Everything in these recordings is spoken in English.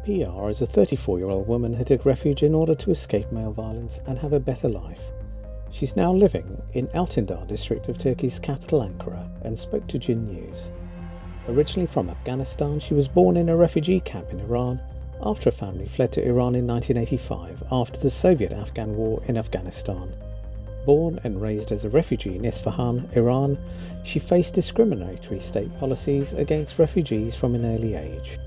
PR is a 34-year-old woman who took refuge in order to escape male violence and have a better life. She's now living in Altındağ district of Turkey's capital Ankara and spoke to Jin News. Originally from Afghanistan, she was born in a refugee camp in Iran after a family fled to Iran in 1985 after the Soviet-Afghan war in Afghanistan. Born and raised as a refugee in Isfahan, Iran, she faced discriminatory state policies against refugees from an early age.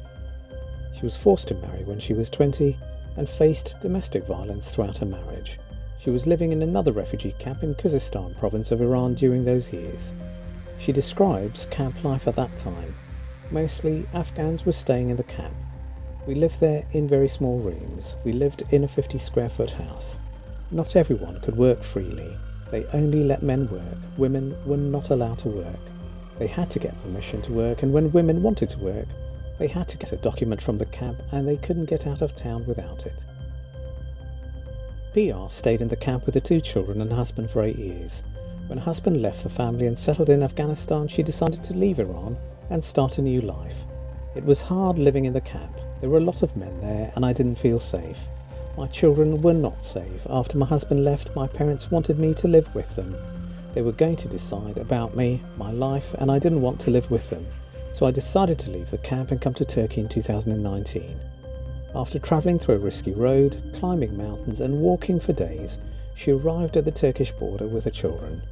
She was forced to marry when she was 20 and faced domestic violence throughout her marriage. She was living in another refugee camp in Khuzestan province of Iran during those years. She describes camp life at that time. Mostly Afghans were staying in the camp. We lived there in very small rooms. We lived in a 50 square foot house. Not everyone could work freely. They only let men work. Women were not allowed to work. They had to get permission to work, and when women wanted to work, they had to get a document from the camp and they couldn't get out of town without it. PR stayed in the camp with her 2 children and husband for 8 years. When her husband left the family and settled in Afghanistan, she decided to leave Iran and start a new life. It was hard living in the camp. There were a lot of men there and I didn't feel safe. My children were not safe. After my husband left, my parents wanted me to live with them. They were going to decide about me, my life, and I didn't want to live with them. So I decided to leave the camp and come to Turkey in 2019. After travelling through a risky road, climbing mountains and walking for days, she arrived at the Turkish border with her children.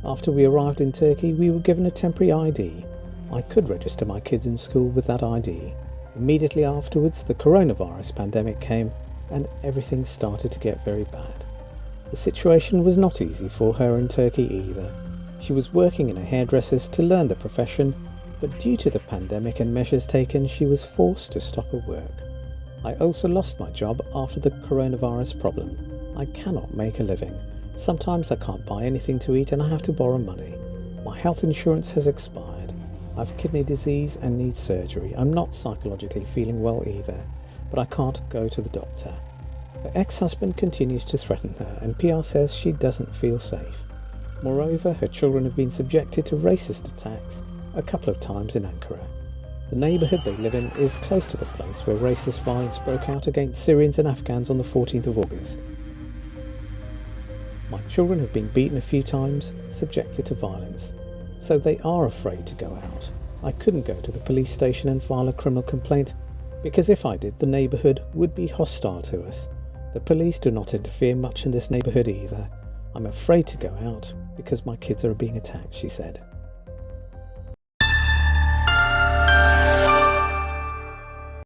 After we arrived in Turkey, we were given a temporary ID. I could register my kids in school with that ID. Immediately afterwards, the coronavirus pandemic came and everything started to get very bad. The situation was not easy for her in Turkey either. She was working in a hairdresser's to learn the profession, but due to the pandemic and measures taken, she was forced to stop her work. I also lost my job after the coronavirus problem. I cannot make a living. Sometimes I can't buy anything to eat and I have to borrow money. My health insurance has expired. I have kidney disease and need surgery. I'm not psychologically feeling well either, but I can't go to the doctor. Her ex-husband continues to threaten her and PR says she doesn't feel safe. Moreover, her children have been subjected to racist attacks a couple of times in Ankara. The neighbourhood they live in is close to the place where racist violence broke out against Syrians and Afghans on the 14th of August. My children have been beaten a few times, subjected to violence, so they are afraid to go out. I couldn't go to the police station and file a criminal complaint because if I did, the neighbourhood would be hostile to us. The police do not interfere much in this neighbourhood either. I'm afraid to go out because my kids are being attacked, she said.